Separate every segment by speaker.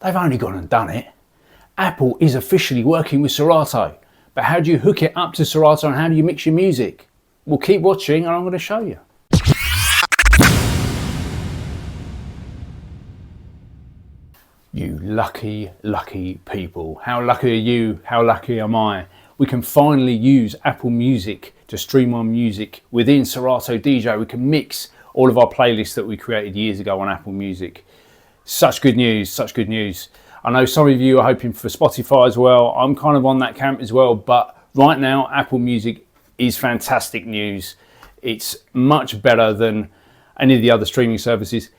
Speaker 1: They've only gone and done it. Apple is officially working with Serato. But how do you hook it up to Serato and how do you mix your music? Well, keep watching and I'm going to show you. You lucky, lucky people. How lucky are you? How lucky am I? We can finally use Apple Music to stream our music within Serato DJ. We can mix all of our playlists that we created years ago on Apple Music. Such good news, such good news. I know some of you are hoping for Spotify as well. I'm kind of on that camp as well, but right now Apple Music is fantastic news. It's much better than any of the other streaming services,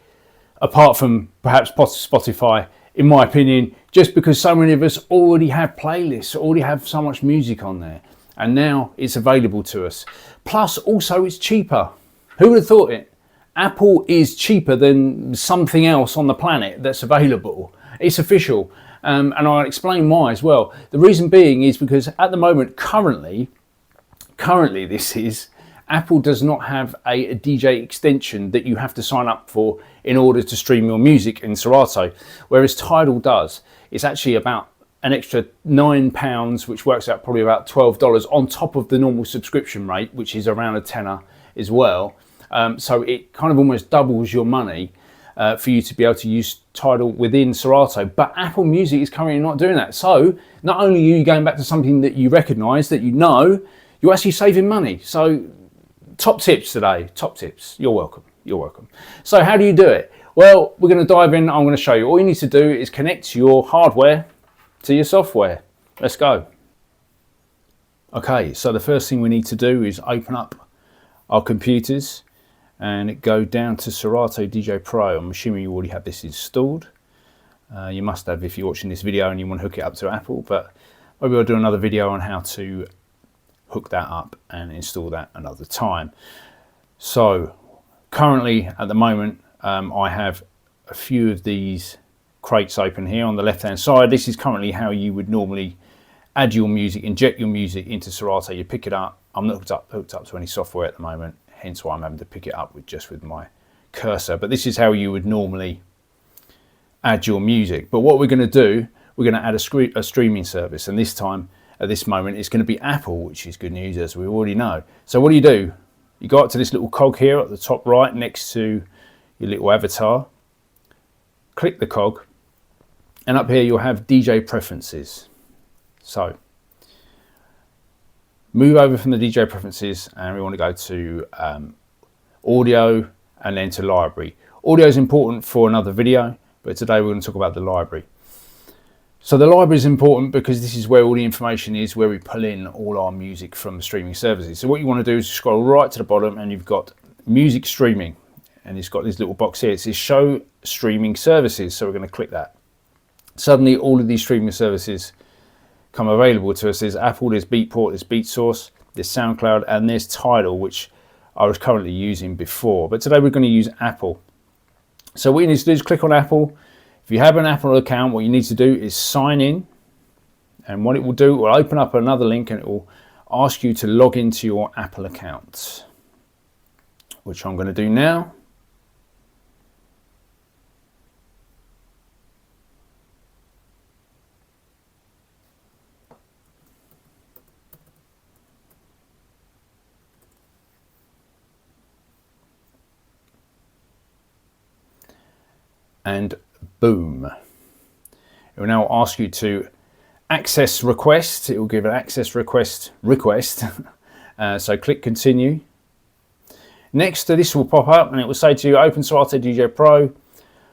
Speaker 1: apart from perhaps Spotify, in my opinion, just because so many of us already have playlists, already have so much music on there, and now it's available to us. Plus, also it's cheaper. Who would have thought it? Apple is cheaper than something else on the planet that's available. It's official, and I'll explain why as well. The reason being is because at the moment, currently this is, Apple does not have a DJ extension that you have to sign up for in order to stream your music in Serato, whereas Tidal does. It's actually about an extra £9, which works out probably about $12 on top of the normal subscription rate, which is around a tenner as well. So it kind of almost doubles your money for you to be able to use Tidal within Serato. But Apple Music is currently not doing that. So not only are you going back to something that you recognise, that you know, you're actually saving money. So top tips today, top tips. You're welcome, you're welcome. So how do you do it? Well, we're going to dive in. I'm going to show you. All you need to do is connect your hardware to your software. Let's go. Okay, so the first thing we need to do is open up our computers and go down to Serato DJ Pro. I'm assuming you already have this installed. You must have if you're watching this video and you want to hook it up to Apple, but maybe I'll do another video on how to hook that up and install that another time. So currently at the moment I have a few of these crates open here on the left hand side. This is currently how you would normally add your music, inject your music into Serato. You pick it up. I'm not hooked up to any software at the moment, hence why I'm having to pick it up with my cursor. But this is how you would normally add your music. But what we're going to do, we're going to add a streaming service, and this time at this moment it's going to be Apple, which is good news, as we already know. So what do? You go up to this little cog here at the top right next to your little avatar, click the cog, and up here you'll have DJ preferences. So move over from the DJ preferences and we want to go to audio and then to library. Audio is important for another video, but today we're going to talk about the library. So the library is important because this is where all the information is, where we pull in all our music from the streaming services. So what you want to do is scroll right to the bottom and you've got music streaming, and it's got this little box here. It says show streaming services. So we're going to click that. Suddenly all of these streaming services come available to us. There's Apple, there's Beatport, there's BeatSource, there's SoundCloud, and there's Tidal, which I was currently using before. But today we're going to use Apple. So what you need to do is click on Apple. If you have an Apple account, what you need to do is sign in. And what it will do, it will open up another link and it will ask you to log into your Apple account, which I'm going to do now. And boom, it will now ask you to access request. It will give an access request. So click continue. Next, this will pop up and it will say to you, open Serato DJ Pro.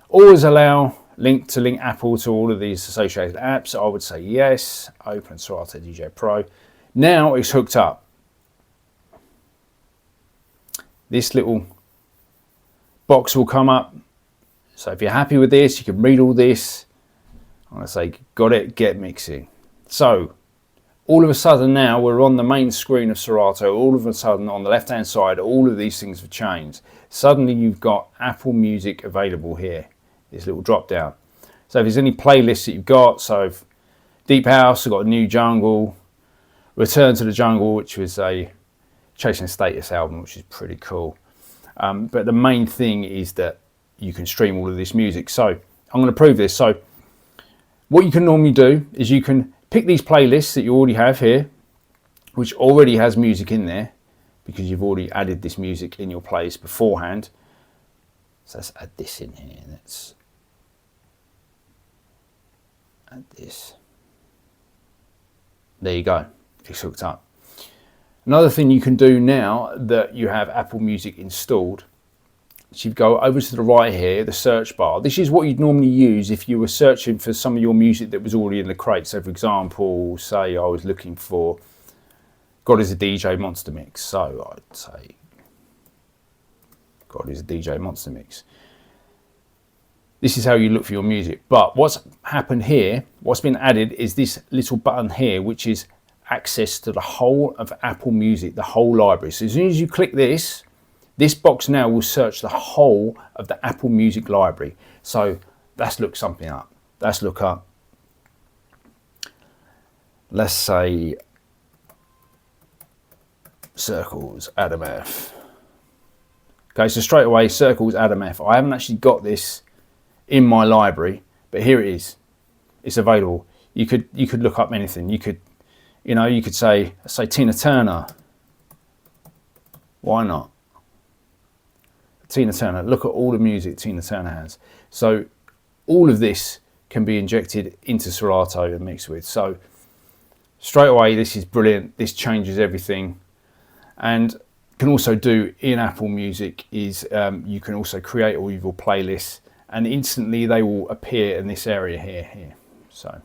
Speaker 1: Always allow link Apple to all of these associated apps. I would say yes. Open Serato DJ Pro. Now it's hooked up. This little box will come up. So if you're happy with this, you can read all this. I'm going to say, got it, get mixing. So all of a sudden now we're on the main screen of Serato. All of a sudden on the left hand side, all of these things have changed. Suddenly you've got Apple Music available here, this little drop down. So if there's any playlists that you've got, so Deep House, I've got a New Jungle, Return to the Jungle, which was a Chasing Status album, which is pretty cool. But the main thing is that you can stream all of this music. So I'm going to prove this. So What you can normally do is you can pick these playlists that you already have here, which already has music in there because you've already added this music in your playlist beforehand. So let's add this in here. Let's add this. There you go, it's hooked up. Another thing you can do now that you have Apple Music installed, is you go over to the right here, the search bar. This is what you'd normally use if you were searching for some of your music that was already in the crate. So for example, say I was looking for God is a DJ Monster Mix. So I'd say God is a DJ Monster Mix. This is how you look for your music. But what's happened here, what's been added is this little button here, which is access to the whole of Apple Music, the whole library. So as soon as you click this, this box now will search the whole of the Apple Music library. So let's look something up. Let's look up, let's say, Circles Adam F. Okay, so straight away, Circles Adam F. I haven't actually got this in my library, but here it is. It's available. You could look up anything. You could say Tina Turner. Why not? Tina Turner. Look at all the music Tina Turner has. So all of this can be injected into Serato and mixed with. So straight away, this is brilliant. This changes everything. And can also do in Apple Music is you can also create all of your playlists, and instantly they will appear in this area here. So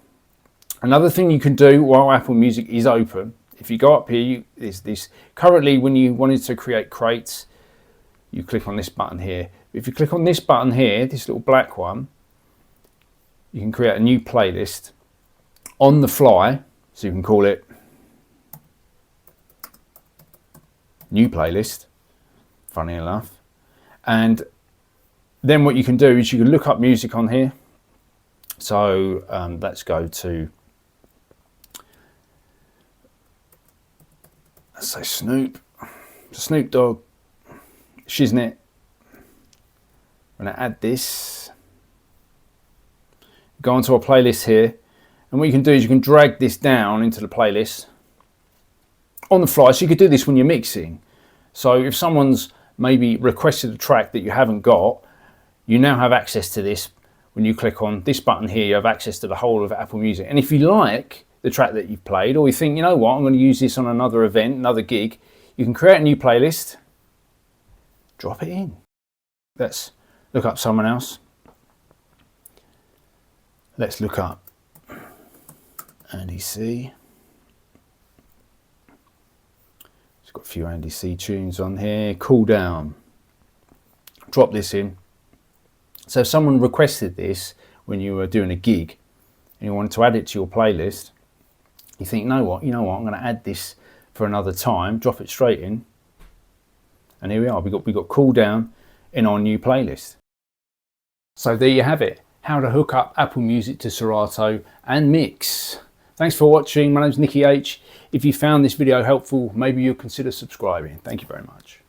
Speaker 1: another thing you can do while Apple Music is open, if you go up here, is this. Currently, when you wanted to create crates, you click on this button here. If you click on this button here, this little black one, you can create a new playlist on the fly. So you can call it New Playlist, funny enough. And then what you can do is you can look up music on here. So let's go to, let's say Snoop Dogg, Shiznit. I'm going to add this. Go onto our playlist here. And what you can do is you can drag this down into the playlist on the fly. So you could do this when you're mixing. So if someone's maybe requested a track that you haven't got, you now have access to this. When you click on this button here, you have access to the whole of Apple Music. And if you like the track that you've played, or you think, you know what, I'm going to use this on another event, another gig, you can create a new playlist, drop it in. Let's look up someone else. Let's look up Andy C. It's got a few Andy C tunes on here. Cool Down. Drop this in. So if someone requested this when you were doing a gig and you wanted to add it to your playlist, you think, you know what, I'm going to add this for another time, drop it straight in, and here we are. We got Cool Down in our new playlist. So there you have it, how to hook up Apple Music to Serato and mix. Thanks for watching. My name's Nicky H. If you found this video helpful, maybe you'll consider subscribing. Thank you very much.